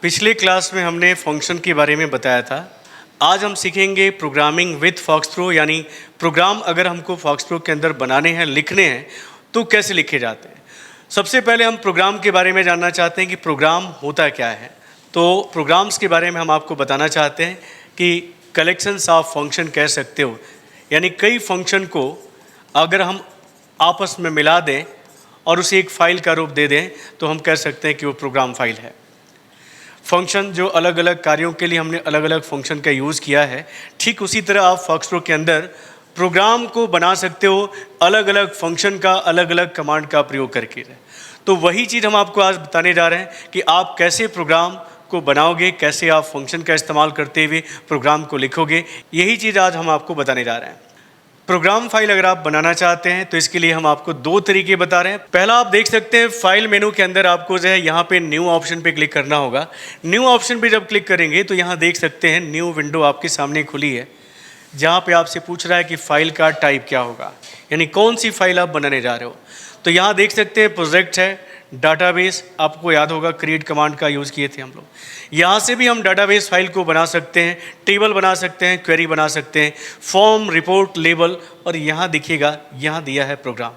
पिछले क्लास में हमने फंक्शन के बारे में बताया था। आज हम सीखेंगे प्रोग्रामिंग विथ फॉक्सट्रो, यानी प्रोग्राम अगर हमको फॉक्सट्रो के अंदर बनाने हैं, लिखने हैं, तो कैसे लिखे जाते हैं। सबसे पहले हम प्रोग्राम के बारे में जानना चाहते हैं कि प्रोग्राम होता क्या है। तो प्रोग्राम्स के बारे में हम आपको बताना चाहते हैं कि कलेक्शंस ऑफ फंक्शन कह सकते हो, यानी कई फंक्शन को अगर हम आपस में मिला दें और उसे एक फ़ाइल का रूप दे दें तो हम कह सकते हैं कि वो प्रोग्राम फाइल है। फंक्शन जो अलग अलग कार्यों के लिए हमने अलग अलग फंक्शन का यूज़ किया है, ठीक उसी तरह आप फॉक्सट्रो के अंदर प्रोग्राम को बना सकते हो अलग अलग फंक्शन का, अलग अलग कमांड का प्रयोग करके। तो वही चीज़ हम आपको आज बताने जा रहे हैं कि आप कैसे प्रोग्राम को बनाओगे, कैसे आप फंक्शन का इस्तेमाल करते हुए प्रोग्राम को लिखोगे। यही चीज़ आज हम आपको बताने जा रहे हैं। प्रोग्राम फाइल अगर आप बनाना चाहते हैं तो इसके लिए हम आपको दो तरीके बता रहे हैं। पहला आप देख सकते हैं फाइल मेनू के अंदर आपको जो है यहाँ पे न्यू ऑप्शन पे क्लिक करना होगा। न्यू ऑप्शन पे जब क्लिक करेंगे तो यहाँ देख सकते हैं न्यू विंडो आपके सामने खुली है, जहाँ पे आपसे पूछ रहा है कि फ़ाइल का टाइप क्या होगा, यानी कौन सी फाइल आप बनाने जा रहे हो। तो यहाँ देख सकते हैं प्रोजेक्ट है, डाटाबेस, आपको याद होगा क्रिएट कमांड का यूज़ किए थे हम लोग। यहाँ से भी हम डाटाबेस फाइल को बना सकते हैं, टेबल बना सकते हैं, क्वेरी बना सकते हैं, फॉर्म, रिपोर्ट, लेबल, और यहाँ देखिएगा यहाँ दिया है प्रोग्राम।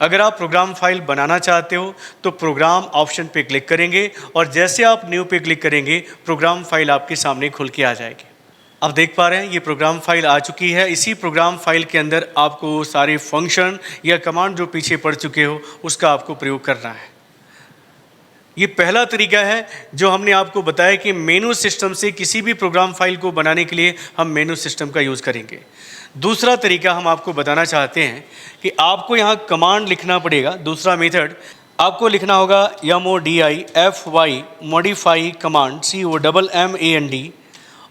अगर आप प्रोग्राम फाइल बनाना चाहते हो तो प्रोग्राम ऑप्शन पे क्लिक करेंगे और जैसे आप न्यू पे क्लिक करेंगे प्रोग्राम फाइल आपके सामने खुल के आ जाएगी। आप देख पा रहे हैं ये प्रोग्राम फाइल आ चुकी है। इसी प्रोग्राम फाइल के अंदर आपको सारे फंक्शन या कमांड जो पीछे पढ़ चुके हो उसका आपको प्रयोग करना है। ये पहला तरीका है जो हमने आपको बताया कि मेनू सिस्टम से किसी भी प्रोग्राम फाइल को बनाने के लिए हम मेनू सिस्टम का यूज़ करेंगे। दूसरा तरीका हम आपको बताना चाहते हैं कि आपको यहाँ कमांड लिखना पड़ेगा। दूसरा मेथड आपको लिखना होगा MODIFY मॉडिफाई कमांड, COMMAND,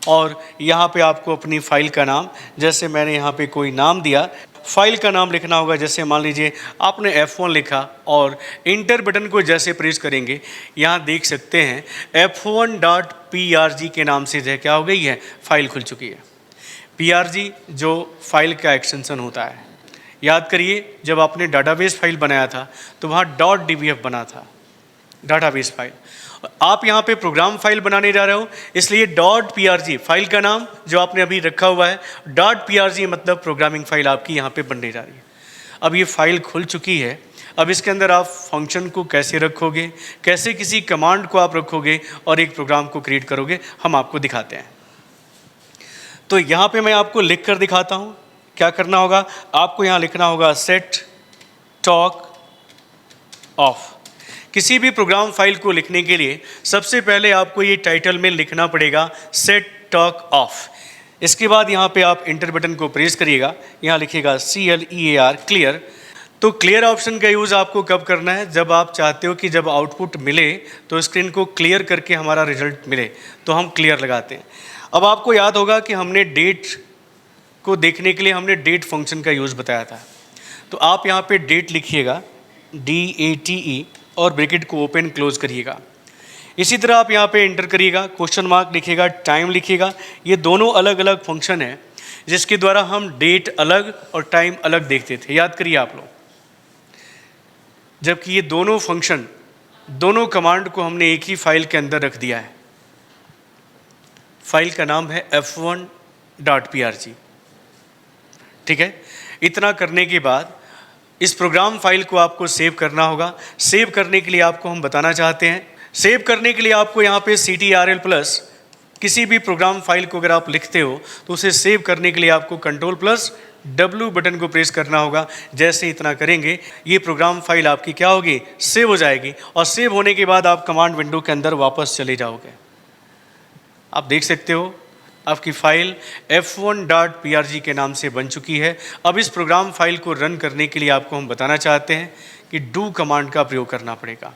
और यहाँ पे आपको अपनी फ़ाइल का नाम, जैसे मैंने यहाँ पे कोई नाम दिया, फाइल का नाम लिखना होगा। जैसे मान लीजिए आपने F1 लिखा और इंटर बटन को जैसे प्रेस करेंगे यहाँ देख सकते हैं F1.PRG के नाम से जो है क्या हो गई है, फाइल खुल चुकी है। PRG जो फाइल का एक्सटेंशन होता है। याद करिए जब आपने डाटाबेस फाइल बनाया था तो वहाँ .dbf बना था, डाटाबेस फाइल। आप यहाँ पे प्रोग्राम फाइल बनाने जा रहे हो, इसलिए .PRG फाइल का नाम जो आपने अभी रखा हुआ है, .PRG मतलब प्रोग्रामिंग फाइल आपकी यहाँ पे बनने जा रही है। अब ये फाइल खुल चुकी है। अब इसके अंदर आप फंक्शन को कैसे रखोगे, कैसे किसी कमांड को आप रखोगे और एक प्रोग्राम को क्रिएट करोगे, हम आपको दिखाते हैं। तो यहाँ पे मैं आपको लिख कर दिखाता हूँ। क्या करना होगा, आपको यहाँ लिखना होगा सेट टॉक ऑफ। किसी भी प्रोग्राम फाइल को लिखने के लिए सबसे पहले आपको ये टाइटल में लिखना पड़ेगा सेट टॉक ऑफ। इसके बाद यहाँ पे आप इंटर बटन को प्रेस करिएगा, यहाँ लिखिएगा CLEAR क्लियर। तो क्लियर ऑप्शन का यूज़ आपको कब करना है, जब आप चाहते हो कि जब आउटपुट मिले तो स्क्रीन को क्लियर करके हमारा रिजल्ट मिले, तो हम क्लियर लगाते हैं। अब आपको याद होगा कि हमने डेट को देखने के लिए हमने डेट फंक्शन का यूज़ बताया था। तो आप यहाँ पे डेट लिखिएगा DATE और ब्रैकेट को ओपन क्लोज करिएगा। इसी तरह आप यहाँ पे इंटर करिएगा, क्वेश्चन मार्क लिखिएगा, टाइम लिखिएगा। ये दोनों अलग अलग फंक्शन है जिसके द्वारा हम डेट अलग और टाइम अलग देखते थे, याद करिए आप लोग। जबकि ये दोनों फंक्शन, दोनों कमांड को हमने एक ही फाइल के अंदर रख दिया है। फाइल का नाम है F1.PRG, ठीक है। इतना करने के बाद इस प्रोग्राम फाइल को आपको सेव करना होगा। सेव करने के लिए आपको हम बताना चाहते हैं, सेव करने के लिए आपको यहाँ पे CTRL+, किसी भी प्रोग्राम फाइल को अगर आप लिखते हो तो उसे सेव करने के लिए आपको Ctrl+W बटन को प्रेस करना होगा। जैसे इतना करेंगे ये प्रोग्राम फाइल आपकी क्या होगी, सेव हो जाएगी। और सेव होने के बाद आप कमांड विंडो के अंदर वापस चले जाओगे। आप देख सकते हो आपकी फ़ाइल F1.PRG के नाम से बन चुकी है। अब इस प्रोग्राम फाइल को रन करने के लिए आपको हम बताना चाहते हैं कि डू कमांड का प्रयोग करना पड़ेगा।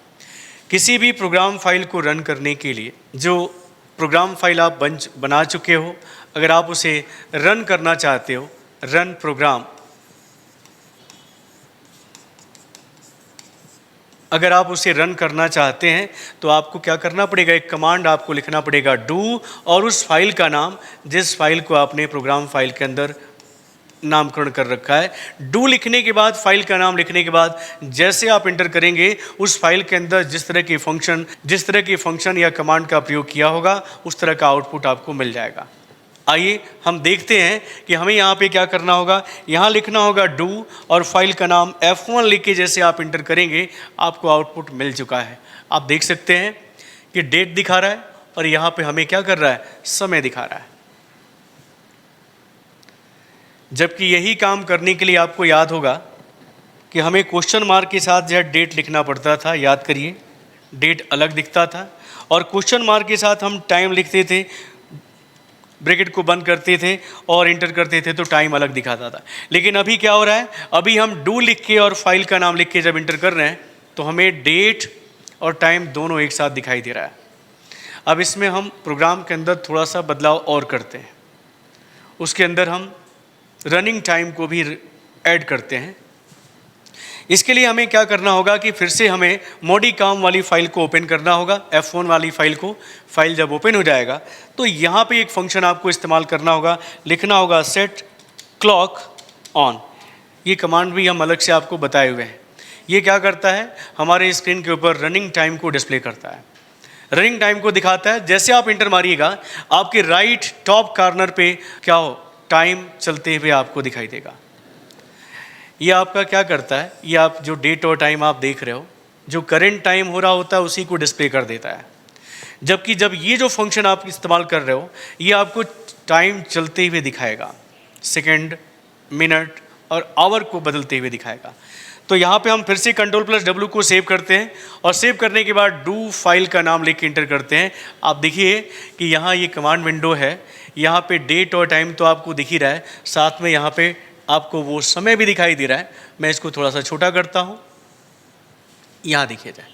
किसी भी प्रोग्राम फाइल को रन करने के लिए जो प्रोग्राम फाइल आप बना चुके हो, अगर आप उसे रन करना चाहते हो, रन प्रोग्राम, अगर आप उसे रन करना चाहते हैं तो आपको क्या करना पड़ेगा, एक कमांड आपको लिखना पड़ेगा डू और उस फाइल का नाम जिस फाइल को आपने प्रोग्राम फाइल के अंदर नामकरण कर रखा है। डू लिखने के बाद, फाइल का नाम लिखने के बाद जैसे आप इंटर करेंगे, उस फाइल के अंदर जिस तरह के फंक्शन या कमांड का प्रयोग किया होगा उस तरह का आउटपुट आपको मिल जाएगा। आइए हम देखते हैं कि हमें यहाँ पे क्या करना होगा। यहाँ लिखना होगा डू और फाइल का नाम F1 लिख के जैसे आप इंटर करेंगे आपको आउटपुट मिल चुका है। आप देख सकते हैं कि डेट दिखा रहा है और यहाँ पे हमें क्या कर रहा है, समय दिखा रहा है। जबकि यही काम करने के लिए आपको याद होगा कि हमें क्वेश्चन मार्क के साथ जो है डेट लिखना पड़ता था। याद करिए, डेट अलग दिखता था और क्वेश्चन मार्क के साथ हम टाइम लिखते थे, ब्रैकेट को बंद करते थे और इंटर करते थे तो टाइम अलग दिखाता था। लेकिन अभी क्या हो रहा है, अभी हम डू लिख के और फाइल का नाम लिख के जब इंटर कर रहे हैं तो हमें डेट और टाइम दोनों एक साथ दिखाई दे रहा है। अब इसमें हम प्रोग्राम के अंदर थोड़ा सा बदलाव और करते हैं। उसके अंदर हम रनिंग टाइम को भी ऐड करते हैं। इसके लिए हमें क्या करना होगा कि फिर से हमें मॉडिकाम वाली फाइल को ओपन करना होगा, F1 वाली फाइल को। फाइल जब ओपन हो जाएगा तो यहाँ पे एक फंक्शन आपको इस्तेमाल करना होगा, लिखना होगा सेट क्लॉक ऑन। ये कमांड भी हम अलग से आपको बताए हुए हैं। ये क्या करता है, हमारे स्क्रीन के ऊपर रनिंग टाइम को डिस्प्ले करता है, रनिंग टाइम को दिखाता है। जैसे आप इंटर मारिएगा आपके राइट टॉप कॉर्नर पे क्या हो, टाइम चलते हुए आपको दिखाई देगा। ये आपका क्या करता है, ये आप जो डेट और टाइम आप देख रहे हो, जो करेंट टाइम हो रहा होता है उसी को डिस्प्ले कर देता है। जबकि जब ये जो फंक्शन आप इस्तेमाल कर रहे हो ये आपको टाइम चलते हुए दिखाएगा, सेकंड, मिनट और आवर को बदलते हुए दिखाएगा। तो यहाँ पे हम फिर से Ctrl+W को सेव करते हैं और सेव करने के बाद डू फाइल का नाम लिख के इंटर करते हैं। आप देखिए कि यहाँ ये कमांड विंडो है, यहाँ पे डेट और टाइम तो आपको दिख ही रहा है, साथ में यहाँ पे आपको वो समय भी दिखाई दे रहा है। मैं इसको थोड़ा सा छोटा करता हूँ, यहाँ देखिए जाए,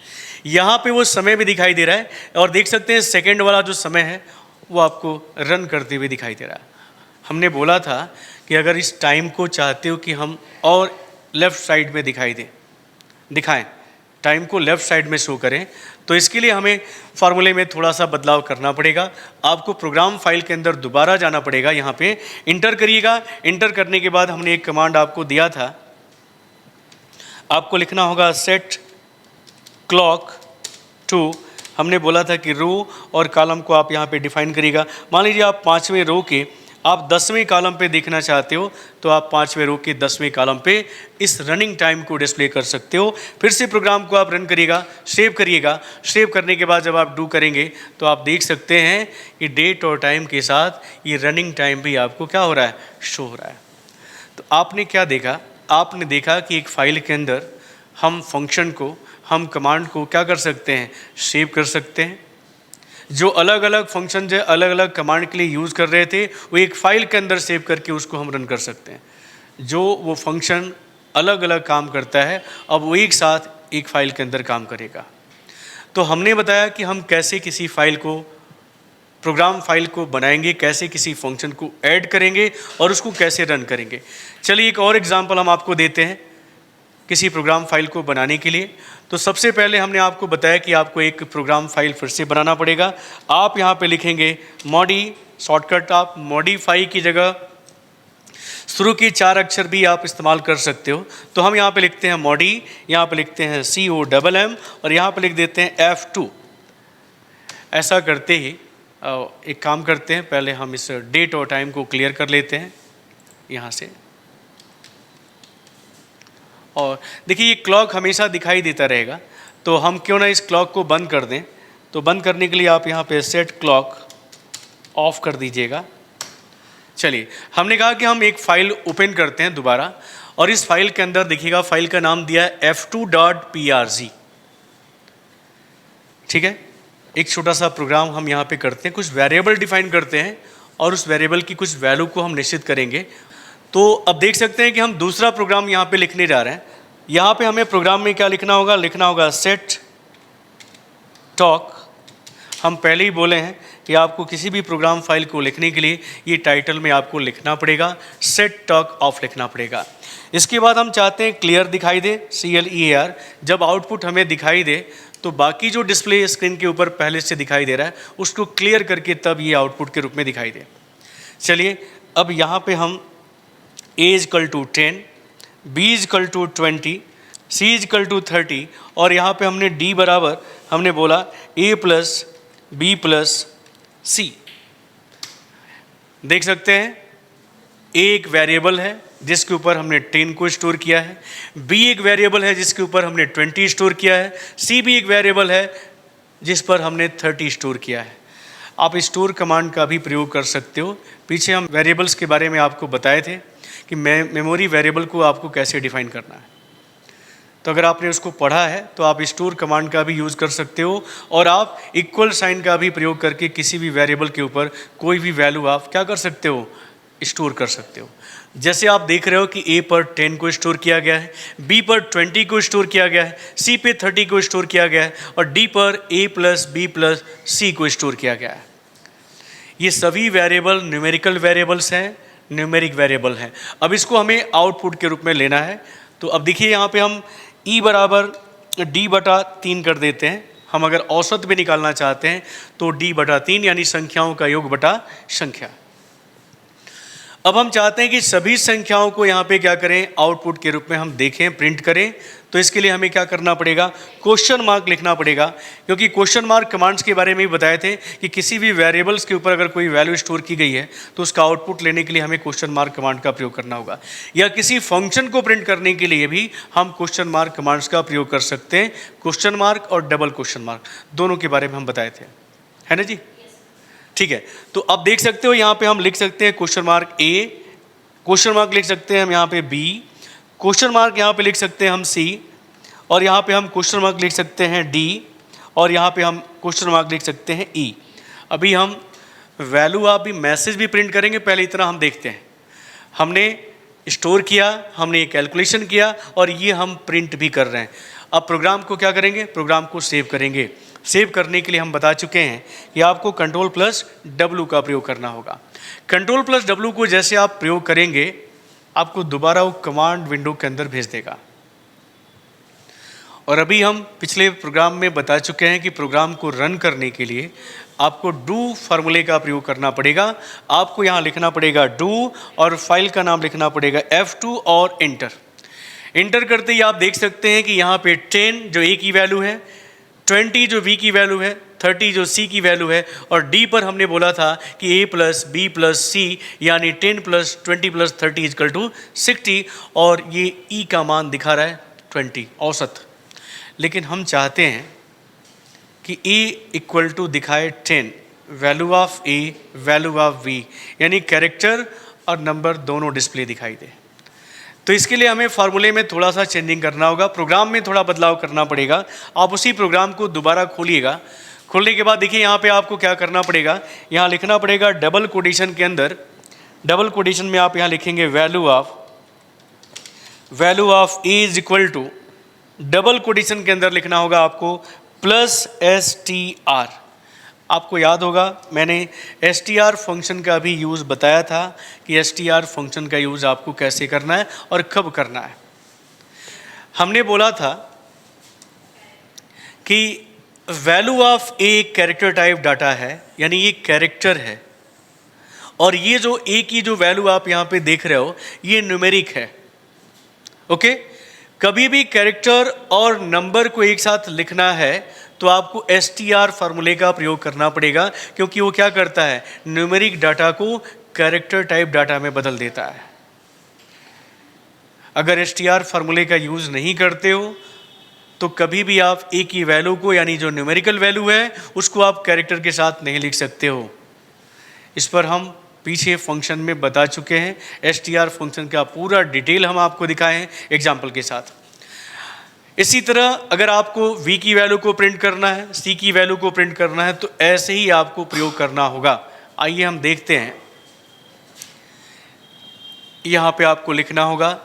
यहाँ पे वो समय भी दिखाई दे रहा है और देख सकते हैं सेकंड वाला जो समय है वो आपको रन करते हुए दिखाई दे रहा है। हमने बोला था कि अगर इस टाइम को चाहते हो कि हम और लेफ़्ट साइड में दिखाएं, टाइम को लेफ़्ट साइड में शो करें, तो इसके लिए हमें फार्मूले में थोड़ा सा बदलाव करना पड़ेगा। आपको प्रोग्राम फाइल के अंदर दोबारा जाना पड़ेगा, यहाँ पे इंटर करिएगा। इंटर करने के बाद हमने एक कमांड आपको दिया था, आपको लिखना होगा सेट क्लॉक टू। हमने बोला था कि रो और कॉलम को आप यहाँ पे डिफाइन करिएगा। मान लीजिए आप 5वें रो के आप 10वें कॉलम पे देखना चाहते हो तो आप 5वें रो के 10वें कॉलम पे इस रनिंग टाइम को डिस्प्ले कर सकते हो। फिर से प्रोग्राम को आप रन करिएगा, सेव करिएगा। सेव करने के बाद जब आप डू करेंगे तो आप देख सकते हैं कि डेट और टाइम के साथ ये रनिंग टाइम भी आपको क्या हो रहा है, शो हो रहा है। तो आपने क्या देखा, आपने देखा कि एक फाइल के अंदर हम फंक्शन को, हम कमांड को क्या कर सकते हैं, सेव कर सकते हैं। जो अलग अलग फंक्शन जो अलग अलग कमांड के लिए यूज़ कर रहे थे वो एक फ़ाइल के अंदर सेव करके उसको हम रन कर सकते हैं। जो वो फंक्शन अलग अलग काम करता है अब वो एक साथ एक फ़ाइल के अंदर काम करेगा। तो हमने बताया कि हम कैसे किसी फ़ाइल को, प्रोग्राम फाइल को बनाएंगे, कैसे किसी फंक्शन को ऐड करेंगे और उसको कैसे रन करेंगे। चलिए एक और एग्जांपल हम आपको देते हैं किसी प्रोग्राम फाइल को बनाने के लिए। तो सबसे पहले हमने आपको बताया कि आपको एक प्रोग्राम फाइल फिर से बनाना पड़ेगा। आप यहाँ पे लिखेंगे मॉडी, शॉर्टकट आप मॉडिफाई की जगह शुरू की 4 अक्षर भी आप इस्तेमाल कर सकते हो। तो हम यहाँ पे लिखते हैं मॉडी, यहाँ पे लिखते हैं COMM और यहाँ पे लिख देते हैं F2। ऐसा करते ही एक काम करते हैं, पहले हम इस डेट और टाइम को क्लियर कर लेते हैं यहाँ से। और देखिए ये क्लॉक हमेशा दिखाई देता रहेगा, तो हम क्यों ना इस क्लॉक को बंद कर दें। तो बंद करने के लिए आप यहाँ पे सेट क्लॉक ऑफ कर दीजिएगा। चलिए हमने कहा कि हम एक फ़ाइल ओपन करते हैं दोबारा और इस फाइल के अंदर देखिएगा फाइल का नाम दिया है f2.prg। ठीक है, एक छोटा सा प्रोग्राम हम यहाँ पे करते हैं, कुछ वेरिएबल डिफाइन करते हैं और उस वेरिएबल की कुछ वैल्यू को हम निश्चित करेंगे। तो अब देख सकते हैं कि हम दूसरा प्रोग्राम यहाँ पे लिखने जा रहे हैं। यहाँ पे हमें प्रोग्राम में क्या लिखना होगा, लिखना होगा सेट टॉक। हम पहले ही बोले हैं कि आपको किसी भी प्रोग्राम फाइल को लिखने के लिए ये टाइटल में आपको लिखना पड़ेगा, सेट टॉक ऑफ लिखना पड़ेगा। इसके बाद हम चाहते हैं क्लियर दिखाई दे, CLEAR। जब आउटपुट हमें दिखाई दे तो बाकी जो डिस्प्ले स्क्रीन के ऊपर पहले से दिखाई दे रहा है उसको क्लियर करके तब ये आउटपुट के रूप में दिखाई दे। चलिए अब यहाँ पे हम A is equal to 10, B is equal to 20, C is equal to 30 और यहाँ पे हमने D बराबर हमने बोला A plus B plus C। देख सकते हैं A एक वेरिएबल है जिसके ऊपर हमने 10 को स्टोर किया है, B एक वेरिएबल है जिसके ऊपर हमने 20 स्टोर किया है, C भी एक वेरिएबल है जिस पर हमने 30 स्टोर किया है। आप स्टोर कमांड का भी प्रयोग कर सकते हो। पीछे हम वेरिएबल्स के बारे में आपको बताए थे कि मेमोरी वेरिएबल को आपको कैसे डिफाइन करना है, तो अगर आपने उसको पढ़ा है तो आप स्टोर कमांड का भी यूज़ कर सकते हो और आप इक्वल साइन का भी प्रयोग करके किसी भी वेरिएबल के ऊपर कोई भी वैल्यू आप क्या कर सकते हो, स्टोर कर सकते हो। जैसे आप देख रहे हो कि A पर 10 को स्टोर किया गया है, B पर 20 को स्टोर किया गया है, C पे 30 को स्टोर किया गया है और D पर A plus B plus C को स्टोर किया गया है। ये सभी वेरिएबल न्यूमेरिकल वेरिएबल्स हैं, न्यूमेरिक वेरिएबल हैं। अब इसको हमें आउटपुट के रूप में लेना है। तो अब देखिए यहाँ पे हम E बराबर D बटा 3 कर देते हैं। हम अगर औसत भी निकालना चाहते हैं तो D बटा 3 यानी संख्याओं का योग बटा संख्या। अब हम चाहते हैं कि सभी संख्याओं को यहाँ पे क्या करें, आउटपुट के रूप में हम देखें, प्रिंट करें। तो इसके लिए हमें क्या करना पड़ेगा, क्वेश्चन मार्क लिखना पड़ेगा, क्योंकि क्वेश्चन मार्क कमांड्स के बारे में ही बताए थे कि किसी भी वेरिएबल्स के ऊपर अगर कोई वैल्यू स्टोर की गई है तो उसका आउटपुट लेने के लिए हमें क्वेश्चन मार्क कमांड का प्रयोग करना होगा, या किसी फंक्शन को प्रिंट करने के लिए भी हम क्वेश्चन मार्क कमांड्स का प्रयोग कर सकते हैं। क्वेश्चन मार्क और डबल क्वेश्चन मार्क दोनों के बारे में हम बताए थे, है ना जी। ठीक है, तो अब देख सकते हो यहाँ पे हम लिख सकते हैं question mark A, question mark लिख सकते हैं हम यहाँ पे B, क्वेश्चन मार्क यहाँ पे लिख सकते हैं हम C, और यहाँ पे हम क्वेश्चन मार्क लिख सकते हैं D, और यहाँ पे हम क्वेश्चन मार्क लिख सकते हैं E। अभी हम वैल्यू आप भी मैसेज भी प्रिंट करेंगे, पहले इतना हम देखते हैं। हमने स्टोर किया, हमने ये कैलकुलेशन किया और ये हम प्रिंट भी कर रहे हैं। अब प्रोग्राम को क्या करेंगे, प्रोग्राम को सेव करेंगे। सेव करने के लिए हम बता चुके हैं कि आपको कंट्रोल प्लस W का प्रयोग करना होगा। कंट्रोल प्लस W को जैसे आप प्रयोग करेंगे आपको दोबारा वो कमांड विंडो के अंदर भेज देगा। और अभी हम पिछले प्रोग्राम में बता चुके हैं कि प्रोग्राम को रन करने के लिए आपको डू फार्मूले का प्रयोग करना पड़ेगा। आपको यहाँ लिखना पड़ेगा डू और फाइल का नाम लिखना पड़ेगा F2 और इंटर। इंटर करते ही आप देख सकते हैं कि यहाँ पे 10 जो A की वैल्यू है, 20 जो B की वैल्यू है, 30 जो C की वैल्यू है, और D पर हमने बोला था कि A plus B plus C यानी 10 प्लस 20 प्लस 30 इजकल टू 60, और ये E का मान दिखा रहा है 20 औसत। लेकिन हम चाहते हैं कि A इक्वल टू दिखाए 10, value of A value of V, यानी कैरेक्टर और नंबर दोनों डिस्प्ले दिखाई दे। तो इसके लिए हमें फार्मूले में थोड़ा सा चेंजिंग करना होगा, प्रोग्राम में थोड़ा बदलाव करना पड़ेगा। आप उसी प्रोग्राम को दोबारा खोलिएगा। खोलने के बाद देखिए यहाँ पे आपको क्या करना पड़ेगा, यहाँ लिखना पड़ेगा डबल कोटेशन के अंदर, डबल कोटेशन में आप यहाँ लिखेंगे value of A is equal to, double quotation के अंदर लिखना होगा आपको प्लस STR। आपको याद होगा मैंने STR फंक्शन का भी यूज़ बताया था कि STR फंक्शन का यूज़ आपको कैसे करना है और कब करना है। हमने बोला था कि value of A character type data है, यानी ये कैरेक्टर है, और ये जो A की जो वैल्यू आप यहाँ पे देख रहे हो ये न्यूमेरिक है। ओके, कभी भी कैरेक्टर और नंबर को एक साथ लिखना है तो आपको STR फार्मूले का प्रयोग करना पड़ेगा, क्योंकि वो क्या करता है, न्यूमेरिक डाटा को कैरेक्टर टाइप डाटा में बदल देता है। अगर STR फार्मूले का यूज़ नहीं करते हो तो कभी भी आप A की वैल्यू को, यानी जो न्यूमेरिकल वैल्यू है, उसको आप कैरेक्टर के साथ नहीं लिख सकते हो। इस पर हम पीछे फंक्शन में बता चुके हैं। STR फंक्शन का पूरा डिटेल हम आपको दिखाए हैं एग्जाम्पल के साथ। इसी तरह अगर आपको V की वैल्यू को प्रिंट करना है, C की वैल्यू को प्रिंट करना है, तो ऐसे ही आपको प्रयोग करना होगा। आइए हम देखते हैं। यहाँ पे आपको लिखना होगा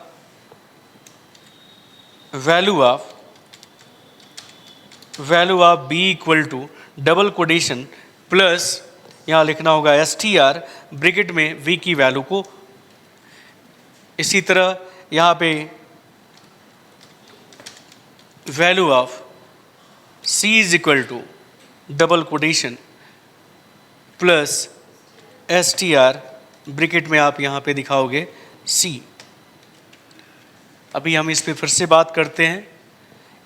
value of B equal to double quotation plus, यहाँ लिखना होगा STR ब्रैकेट में V की वैल्यू को। इसी तरह यहाँ पे value of C is equal to double quotation plus STR bracket में आप यहाँ पे दिखाओगे C। अभी हम इस पे फिर से बात करते हैं।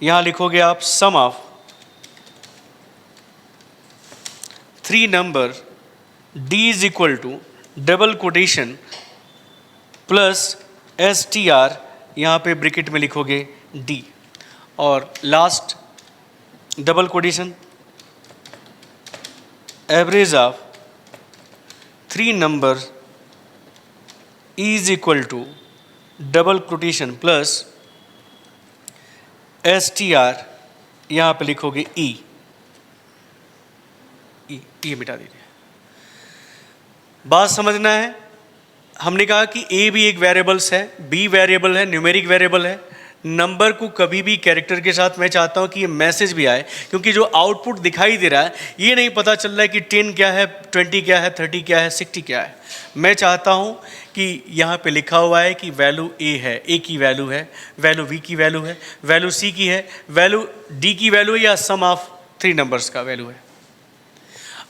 यहाँ लिखोगे आप sum of 3 number d is equal to double quotation plus str, यहाँ पे ब्रैकेट में लिखोगे d, और last double quotation average of 3 number is equal to double quotation plus str, यहाँ पे लिखोगे e, ये मिटा दीजिए। बात समझना है, हमने कहा कि a भी एक वेरिएबल्स है, b वेरिएबल है, न्यूमेरिक वेरिएबल है। नंबर को कभी भी कैरेक्टर के साथ मैं चाहता हूं कि ये मैसेज भी आए, क्योंकि जो आउटपुट दिखाई दे रहा है ये नहीं पता चल रहा है कि 10 क्या है, 20 क्या है, 30 क्या है, 60 क्या है। मैं चाहता हूं कि यहाँ पे लिखा हुआ है कि वैल्यू a है, a की वैल्यू है, वैल्यू b की वैल्यू है, वैल्यू c की है, वैल्यू d की वैल्यू है, या सम ऑफ 3 नंबर्स का वैल्यू है।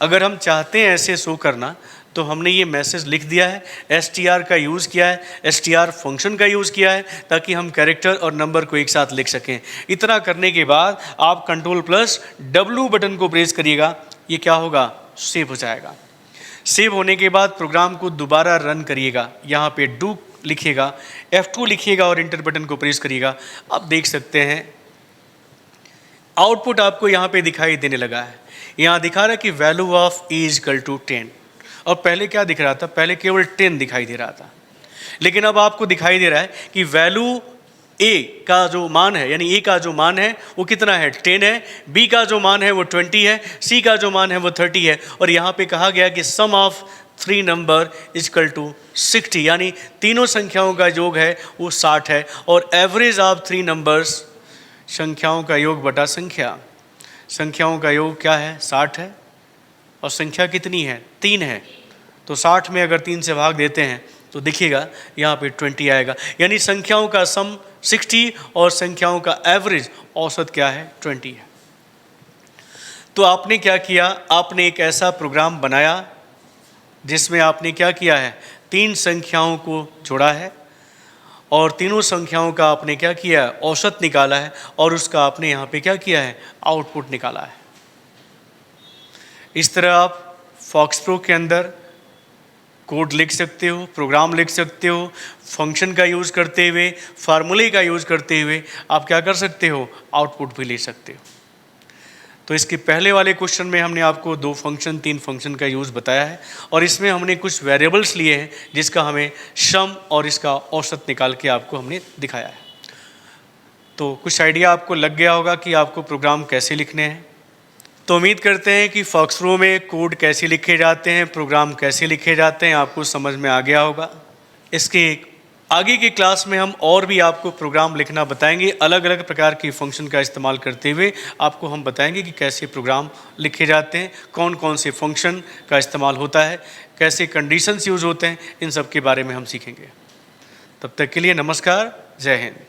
अगर हम चाहते हैं ऐसे शो करना तो हमने ये मैसेज लिख दिया है, str का यूज़ किया है, str फंक्शन का यूज़ किया है, ताकि हम कैरेक्टर और नंबर को एक साथ लिख सकें। इतना करने के बाद आप कंट्रोल प्लस W बटन को प्रेस करिएगा, ये क्या होगा, सेव हो जाएगा। सेव होने के बाद प्रोग्राम को दोबारा रन करिएगा, यहाँ पे डू लिखिएगा, F2 लिखिएगा और इंटर बटन को प्रेस करिएगा। आप देख सकते हैं आउटपुट आपको यहाँ पे दिखाई देने लगा है। यहाँ दिखा रहा है कि value of A is equal to 10, और पहले क्या दिख रहा था, पहले केवल 10 दिखाई दे रहा था, लेकिन अब आपको दिखाई दे रहा है कि वैल्यू ए का जो मान है, यानी ए का जो मान है वो कितना है, 10 है, बी का जो मान है वो 20 है, सी का जो मान है वो 30 है, और यहाँ पे कहा गया कि सम ऑफ 3 नंबर इक्वल टू 60, यानी तीनों संख्याओं का योग है वो 60 है, और एवरेज ऑफ 3 नंबर्स, संख्याओं का योग बटा संख्या, संख्याओं का योग क्या है, 60 है, और संख्या कितनी है, 3 है, तो 60 में अगर 3 से भाग देते हैं तो देखिएगा यहाँ पे 20 आएगा, यानी संख्याओं का सम 60 और संख्याओं का एवरेज औसत क्या है, 20 है। तो आपने क्या किया, आपने एक ऐसा प्रोग्राम बनाया जिसमें आपने क्या किया है, 3 संख्याओं को जोड़ा है और तीनों संख्याओं का आपने क्या किया है, औसत निकाला है, और उसका आपने यहाँ पे क्या किया है, आउटपुट निकाला है। इस तरह आप फॉक्सप्रो के अंदर कोड लिख सकते हो, प्रोग्राम लिख सकते हो, फंक्शन का यूज़ करते हुए, फार्मूले का यूज़ करते हुए आप क्या कर सकते हो, आउटपुट भी ले सकते हो। तो इसके पहले वाले क्वेश्चन में हमने आपको 2 फंक्शन 3 फंक्शन का यूज़ बताया है, और इसमें हमने कुछ वेरिएबल्स लिए हैं जिसका हमें सम और इसका औसत निकाल के आपको हमने दिखाया है। तो कुछ आइडिया आपको लग गया होगा कि आपको प्रोग्राम कैसे लिखने हैं। तो उम्मीद करते हैं कि फॉक्सप्रो में कोड कैसे लिखे जाते हैं, प्रोग्राम कैसे लिखे जाते हैं, आपको समझ में आ गया होगा। इसके आगे की क्लास में हम और भी आपको प्रोग्राम लिखना बताएंगे, अलग अलग प्रकार के फंक्शन का इस्तेमाल करते हुए आपको हम बताएंगे कि कैसे प्रोग्राम लिखे जाते हैं, कौन कौन से फंक्शन का इस्तेमाल होता है, कैसे कंडीशंस यूज़ होते हैं, इन सब के बारे में हम सीखेंगे। तब तक के लिए नमस्कार, जय हिंद।